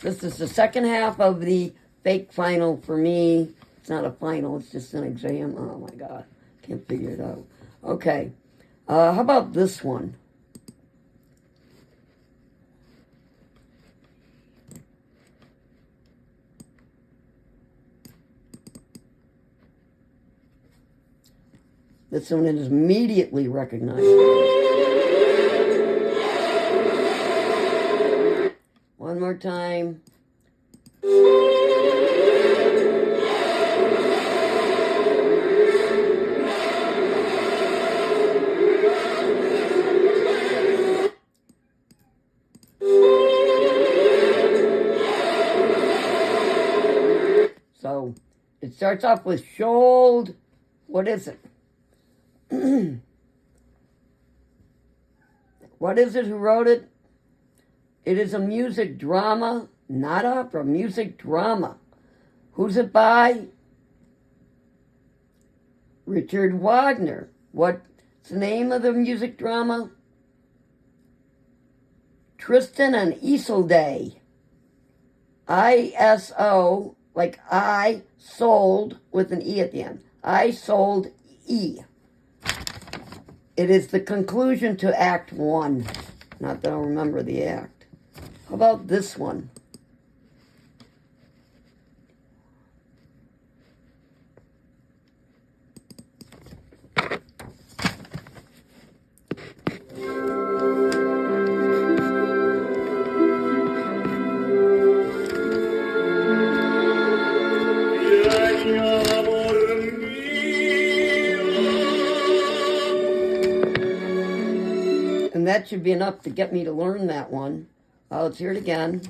This is the second half of the fake final for me. It's not a final, it's just an exam. Oh my God, can't figure it out. Okay, how about this one? This one is immediately recognized. One more time. So it starts off with Shold. What is it? What is it? Who wrote it? It is a music drama, not opera, music drama. Who's it by? Richard Wagner. What's the name of the music drama? Tristan and Isolde. I-S-O, like I sold with an E at the end. I sold E. It is the conclusion to Act 1. Not that I'll remember the act. How about this one? And that should be enough to get me to learn that one. Let's hear it again.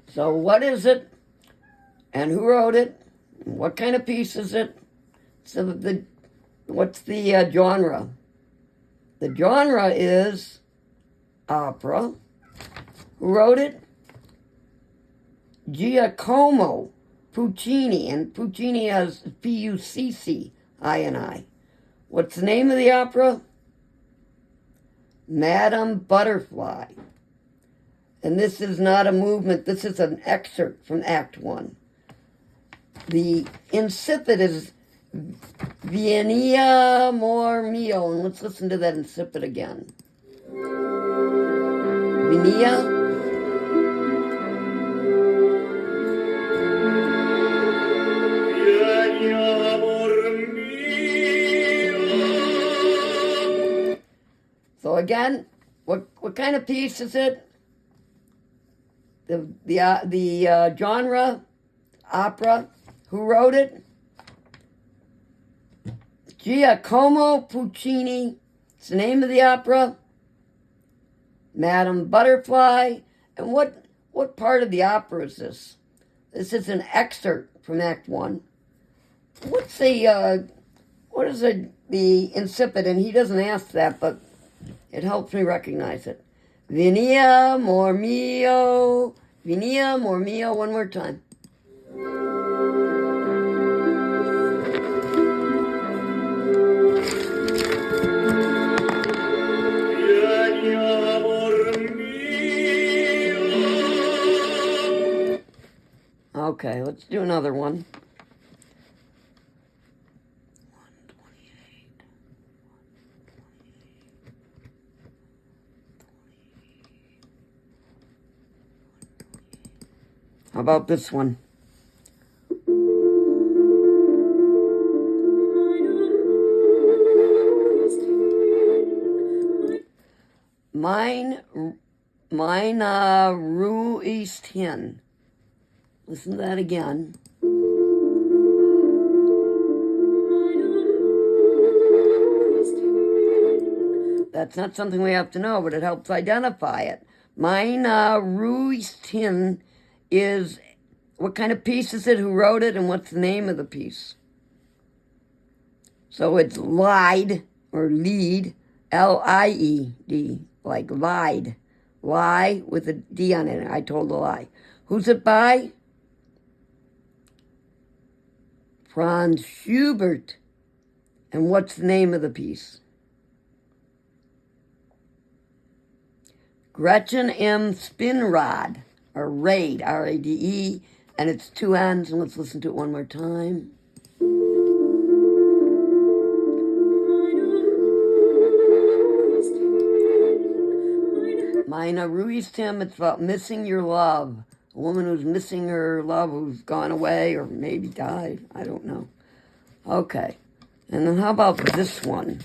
So what is it? And who wrote it? What kind of piece is it? So what's the genre? The genre is opera. Who wrote it? Giacomo Puccini, and Puccini has Puccini. What's the name of the opera? Madame Butterfly. And this is not a movement, this is an excerpt from Act 1. The incipit is Vieni amor mio, and let's listen to that incipit again. Vieni. So again, what kind of piece is it? The genre, opera. Who wrote it? Giacomo Puccini. It's the name of the opera. Madame Butterfly. And what part of the opera is this? This is an excerpt from Act 1. What is the incipit? And he doesn't ask that, but it helps me recognize it. Vieni amor mio. Vieni amor mio. One more time. Okay, let's do another one. 128. How about this one? Meine Ruhe ist hin. Listen to that again. That's not something we have to know, but it helps identify it. Meine Ruhe ist hin is, what kind of piece is it? Who wrote it? And what's the name of the piece? So it's lied, or lead, L-I-E-D, like lied. Lie with a D on it. I told a lie. Who's it by? Franz Schubert. And what's the name of the piece? Gretchen M. Spinrad, or Rade, R-A-D-E, and it's two N's, and let's listen to it one more time. Meine Ruiz Tim, it's about missing your love. A woman who's missing her love, who's gone away or maybe died. I don't know. Okay. And then how about this one?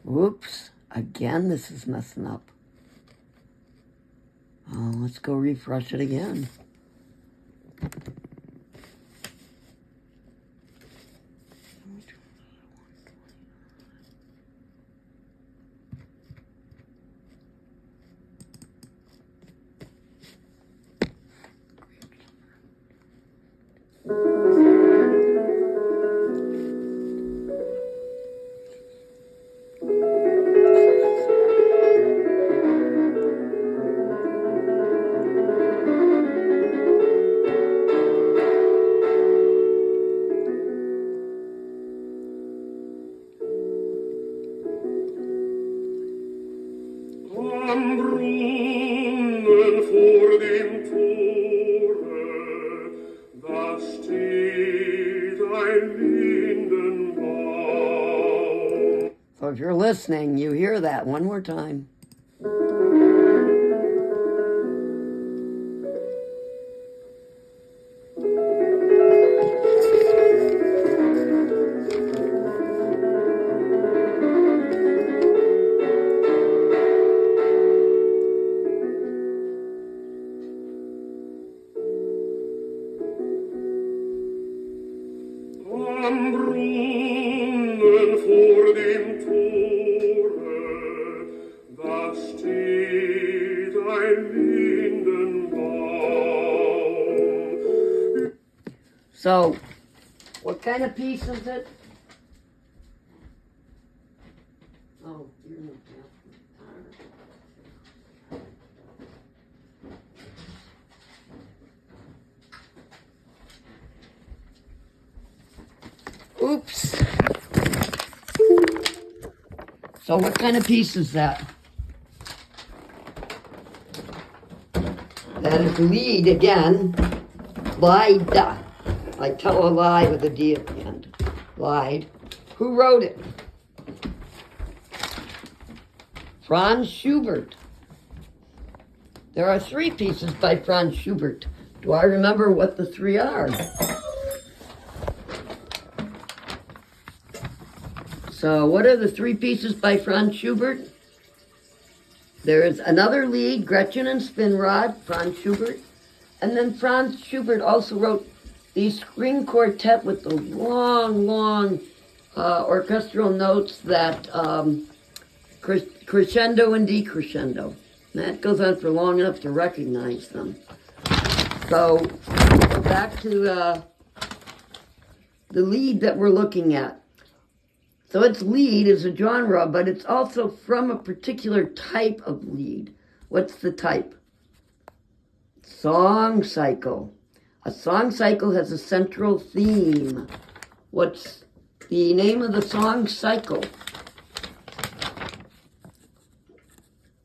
Whoops. Again, this is messing up. Let's go refresh it again. Am Brunnen vor dem Tore, da steht ein Lindenbaum. So if you're listening, you hear that one more time. Am Brunnen vor dem Tore, da steht ein Lindenbaum. So, what kind of piece is it? Oh, you're not Oops. So what kind of piece is that? That is lead again. Lied. I tell a lie with a D at the end. Lied. Who wrote it? Franz Schubert. There are three pieces by Franz Schubert. Do I remember what the three are? So what are the three pieces by Franz Schubert? There is another lead, Gretchen and Spinrad, Franz Schubert. And then Franz Schubert also wrote the string quartet with the long orchestral notes that crescendo and decrescendo. And that goes on for long enough to recognize them. So back to the lead that we're looking at. So its lead is a genre, but it's also from a particular type of lead. What's the type? Song cycle. A song cycle has a central theme. What's the name of the song cycle?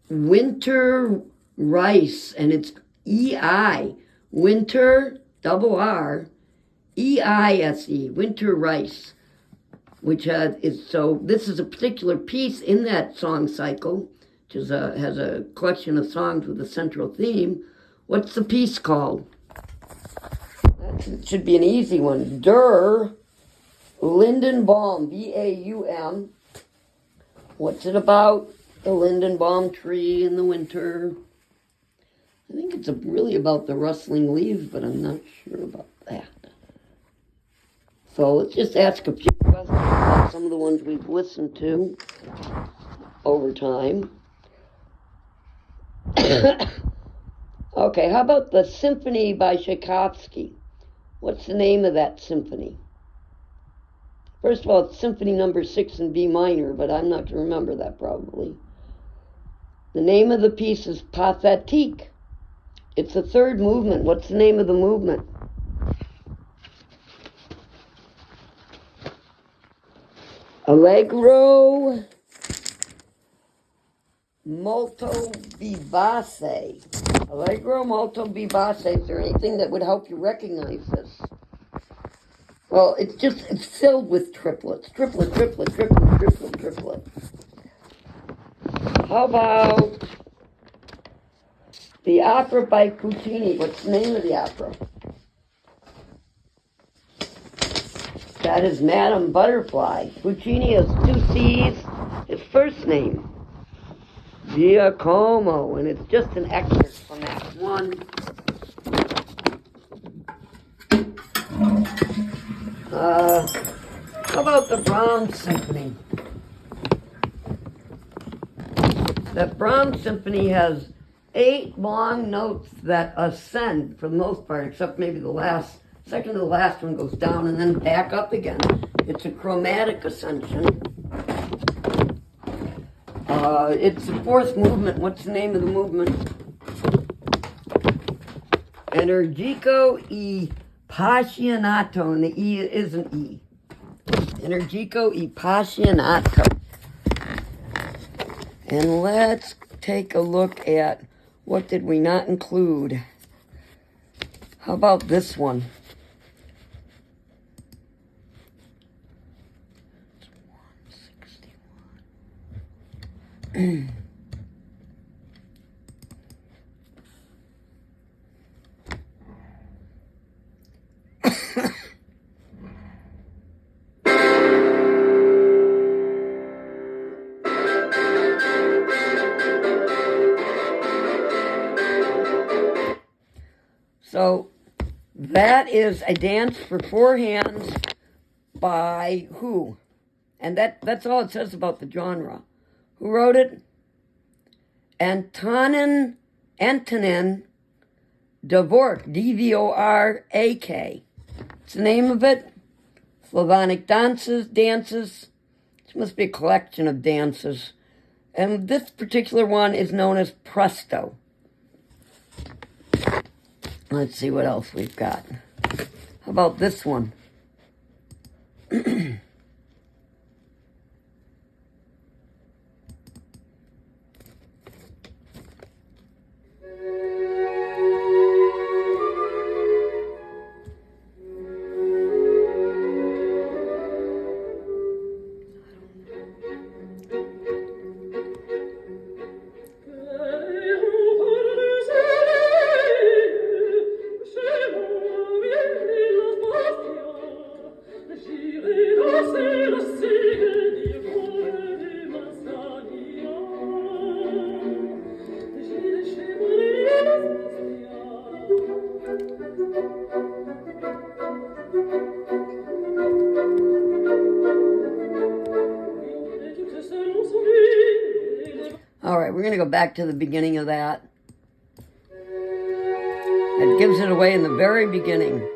Winter Rice, and it's E-I. Winter, double R, E-I-S-E, Winter Rice. Which is, so this is a particular piece in that song cycle, which is has a collection of songs with a central theme. What's the piece called? That should be an easy one. Der Lindenbaum, B-A-U-M. What's it about? The Lindenbaum tree in the winter. I think it's really about the rustling leaves, but I'm not sure about that. So let's just ask a few questions about some of the ones we've listened to over time. Okay, how about the Symphony by Tchaikovsky? What's the name of that symphony? First of all, it's Symphony Number 6 in B minor, but I'm not going to remember that probably. The name of the piece is Pathétique. It's the third movement. What's the name of the movement? Allegro molto vivace. Allegro molto vivace. Is there anything that would help you recognize this? Well, it's filled with triplets. Triplet, triplet, triplet, triplet, triplet. How about the opera by Puccini? What's the name of the opera? That is Madame Butterfly. Puccini has 2 C's. His first name, Giacomo, and it's just an excerpt from that one. How about the Brahms Symphony? That Brahms Symphony has 8 long notes that ascend for the most part, except maybe the second to the last one goes down and then back up again. It's a chromatic ascension. It's the 4th movement. What's the name of the movement? Energico e Appassionato, and the E is an E. Energico e Appassionato. And let's take a look at what did we not include. How about this one? So that is a dance for 4 hands by who? And that's all it says about the genre. Who wrote it? Antonin Dvorak, D-V-O-R-A-K. What's the name of it? Slavonic dances. This must be a collection of dances. And this particular one is known as Presto. Let's see what else we've got. How about this one? All right, we're going to go back to the beginning of that. It gives it away in the very beginning.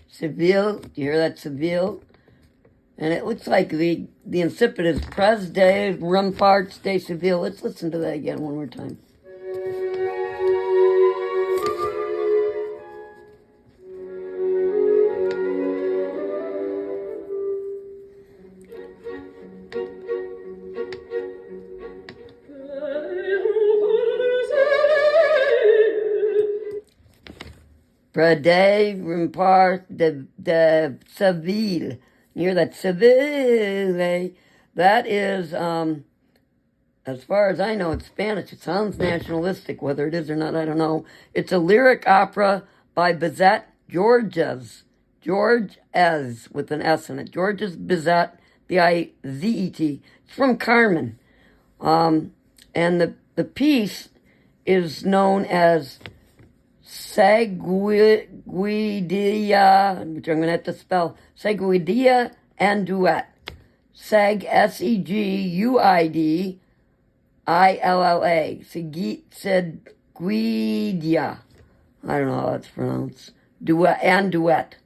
Seville, do you hear that, Seville? And it looks like the incipit is Pres de Remparts de Seville. Let's listen to that again one more time. Pres de Remparts de Seville. Near that Seville, that is, as far as I know, it's Spanish. It sounds nationalistic. Whether it is or not, I don't know. It's a lyric opera by Bizet Georges, with an S in it. Georges Bizet, B-I-Z-E-T. It's from Carmen. And the piece is known as Seguidilla, which I'm going to have to spell, Seguidilla and Duet. Seg, Seguidilla. Seguidilla. I don't know how that's pronounced. Duet and Duet.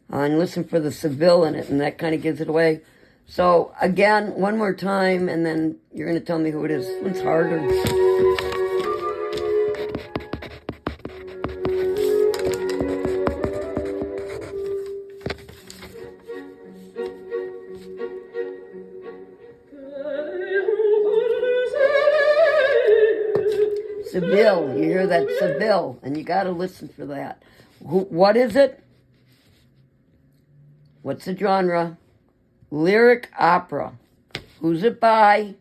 And listen for the Seville in it, and that kind of gives it away. So, again, one more time, and then you're going to tell me who it is. This one's harder. Seville. You hear that Seville, and you got to listen for that. What is it? What's the genre? Lyric opera. Who's it by?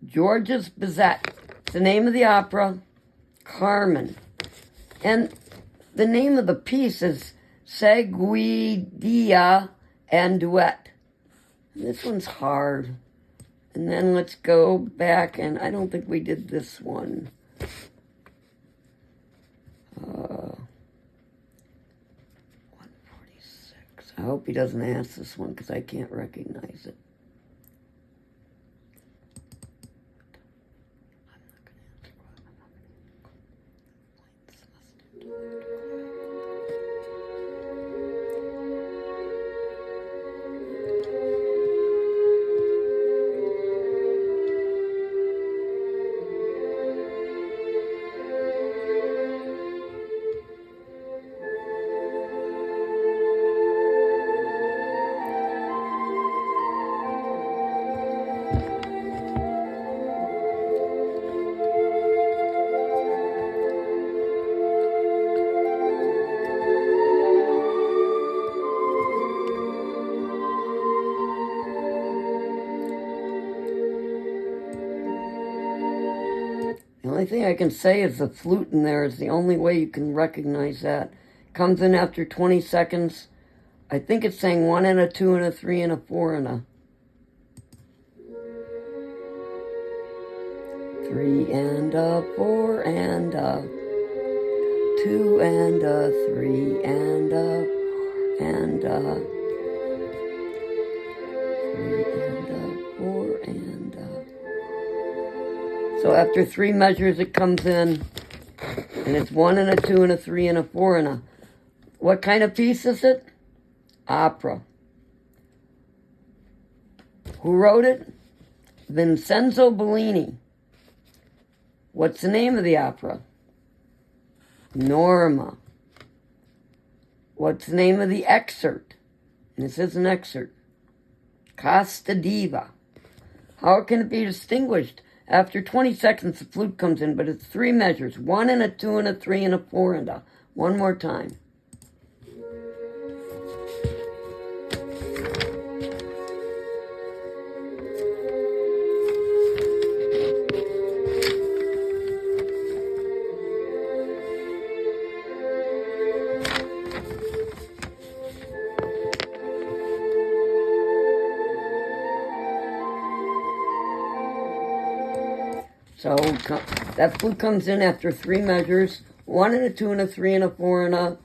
Georges Bizet. It's the name of the opera, Carmen. And the name of the piece is Seguidilla and Duet. And this one's hard. And then let's go back, and I don't think we did this one. 146. I hope he doesn't ask this one because I can't recognize it. The only thing I can say is the flute in there is the only way you can recognize that. Comes in after 20 seconds. I think it's saying 1 and a 2 and a 3 and a 4 and a 3 and a 4 and a 2 and a 3 and a 4 and a 3 and a 4 and a. So after 3 measures, it comes in, and it's 1 and a 2 and a 3 and a 4 and a. What kind of piece is it? Opera. Who wrote it? Vincenzo Bellini. What's the name of the opera? Norma. What's the name of the excerpt? And this is an excerpt. Casta Diva. How can it be distinguished? After 20 seconds, the flute comes in, but it's 3 measures. 1 and a 2 and a 3 and a 4 and a. One more time. So that flute comes in after 3 measures, 1 and a 2 and a 3 and a 4 and a.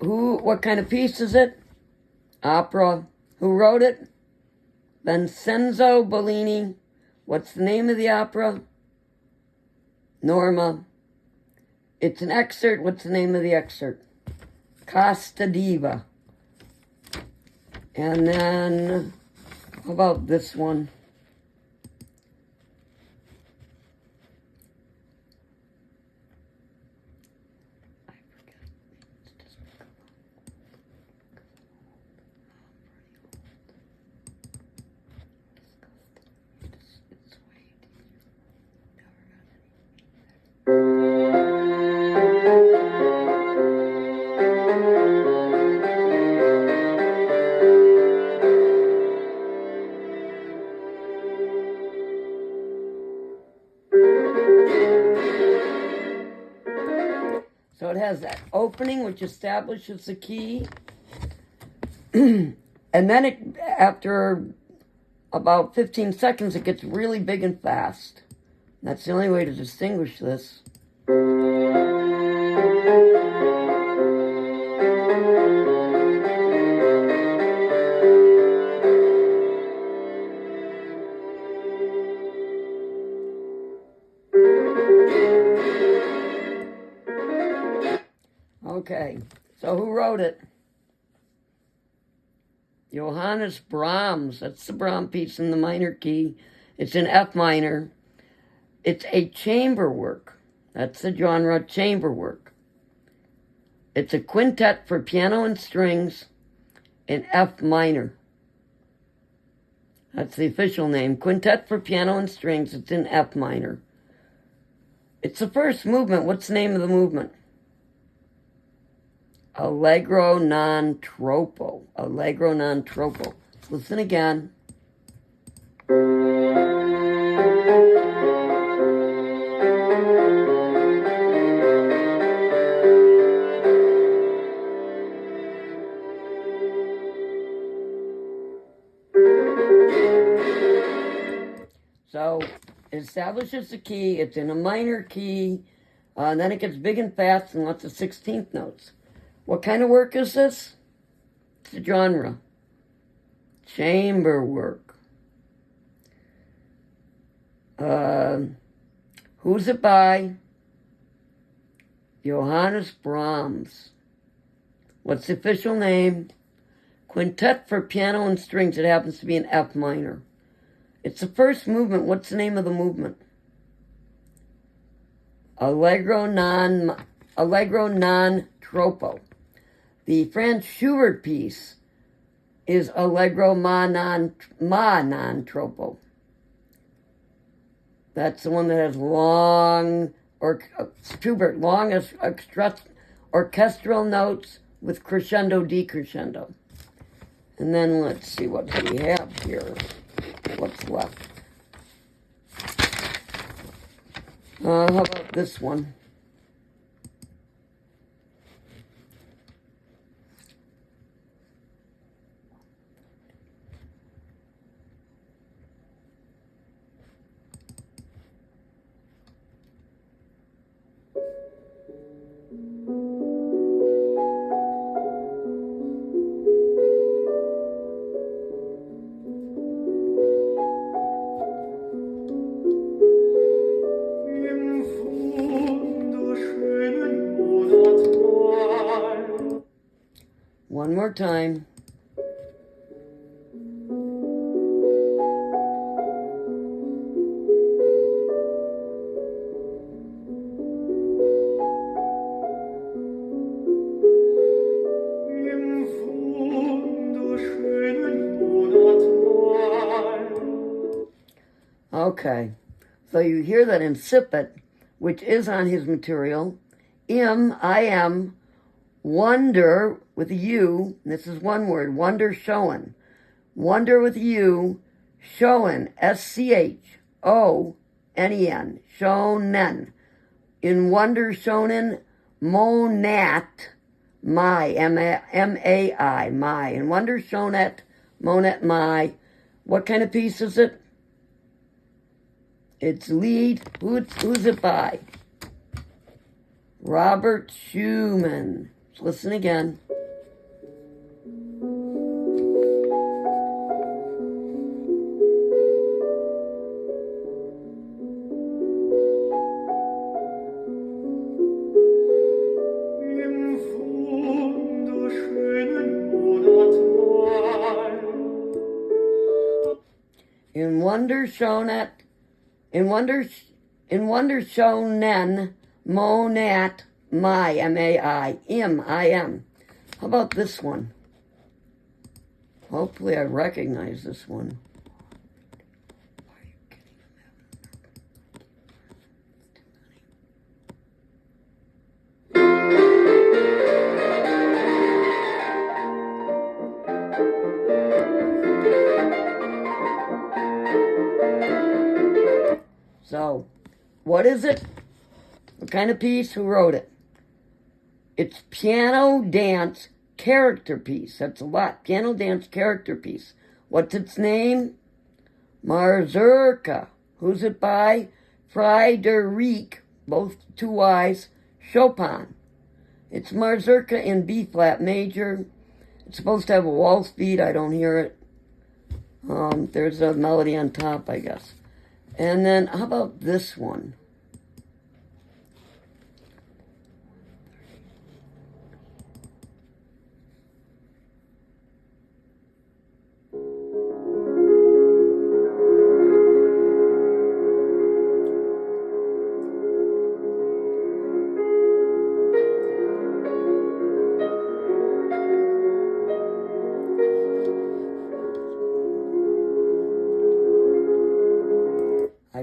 What kind of piece is it? Opera. Who wrote it? Vincenzo Bellini. What's the name of the opera? Norma. It's an excerpt. What's the name of the excerpt? Casta Diva. And then, how about this one? So it has that opening, which establishes the key. And then after about 15 seconds, it gets really big and fast. That's the only way to distinguish this. So who wrote it? Johannes Brahms. That's the Brahms piece in the minor key. It's in F minor. It's a chamber work. That's the genre, chamber work. It's a quintet for piano and strings in F minor. That's the official name. Quintet for piano and strings. It's in F minor. It's the first movement. What's the name of the movement? Allegro non troppo. Allegro non troppo. Listen again. So it establishes the key. It's in a minor key. Then it gets big and fast and lots of 16th notes. What kind of work is this? It's a genre. Chamber work. Who's it by? Johannes Brahms. What's the official name? Quintet for piano and strings. It happens to be in F minor. It's the first movement. What's the name of the movement? Allegro non troppo. The Franz Schubert piece is Allegro ma non troppo. That's the one that has long, Schubert, long orchestral notes with crescendo, decrescendo. And then let's see what we have here. What's left? How about this one? One more time. Okay, so you hear that incipit, which is on his material, I am, wonder with a U, this is one word, wonder showen. Wonder with a U, showen, S-C-H-O-N-E-N, shonen. In wonder shonen, monat, my, M-A-I, my. In wonder shonet, monet, my. What kind of piece is it? It's lead. Who's it by? Robert Schumann. Let's listen again. In wonder shonen, monat, my, M-A-I, I-M. How about this one? Hopefully I recognize this one. So, what is it? What kind of piece? Who wrote it? It's piano dance character piece. That's a lot. Piano dance character piece. What's its name? Mazurka. Who's it by? Friedrich, both two Y's, Chopin. It's Mazurka in B flat major. It's supposed to have a waltz beat. I don't hear it. There's a melody on top, I guess. And then, how about this one?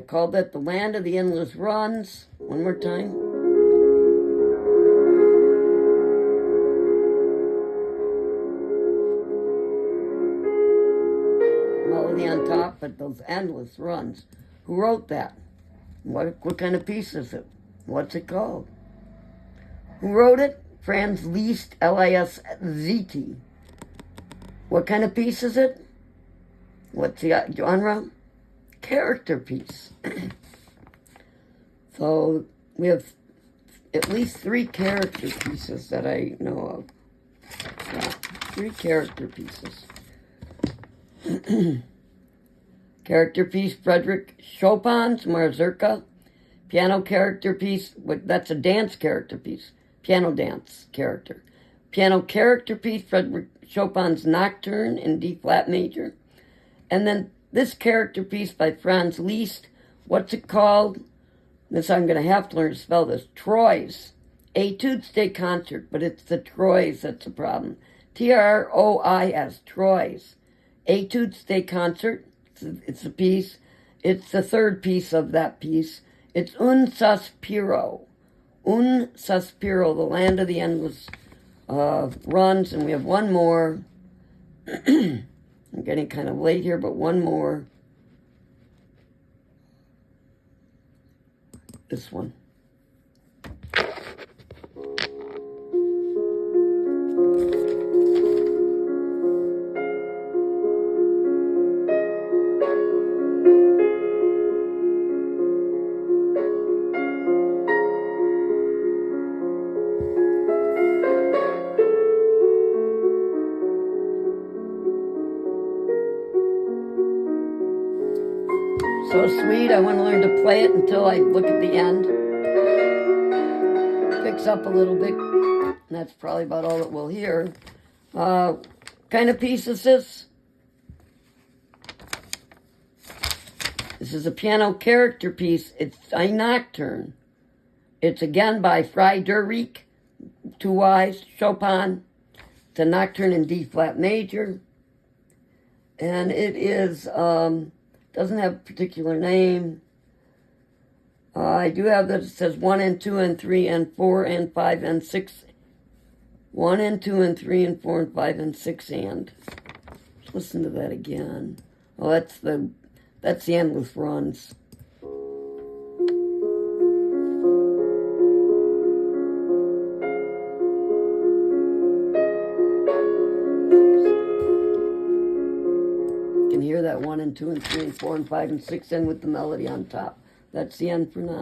called that The Land of the Endless Runs. One more time. Melody on top, but those endless runs. Who wrote that? What kind of piece is it? What's it called? Who wrote it? Franz Liszt, Liszt. What kind of piece is it? What's the genre? Character piece. So we have at least 3 character pieces that I know of. Yeah, 3 character pieces. Character piece, Frederick Chopin's Mazurka. Piano character piece, that's a dance character piece. Piano dance character. Piano character piece, Frederick Chopin's Nocturne in D flat major. And then this character piece by Franz Liszt, what's it called? This I'm going to have to learn to spell this. Troyes. Etudes de concert, but it's the Troyes that's the problem. Trois, Troyes. Etudes de concert, it's a piece. It's the 3rd piece of that piece. It's Un Suspiro. Un Suspiro, The Land of the Endless Runs. And we have one more. I'm getting kind of late here, but one more. This one. So sweet, I want to learn to play it until I look at the end. Picks up a little bit, and that's probably about all that we'll hear. Kind of piece is this? This is a piano character piece. It's a nocturne. It's again by Friedrich, 2 Y's, Chopin. It's a nocturne in D flat major. And it is, doesn't have a particular name. I do have that. It says 1 and 2 and 3 and 4 and 5 and 6. 1 and 2 and 3 and 4 and 5 and 6 and. Let's listen to that again. Oh, that's the Endless Runs. You can hear that 1 and 2 and 3 and 4 and 5 and 6 end with the melody on top. That's the end for now.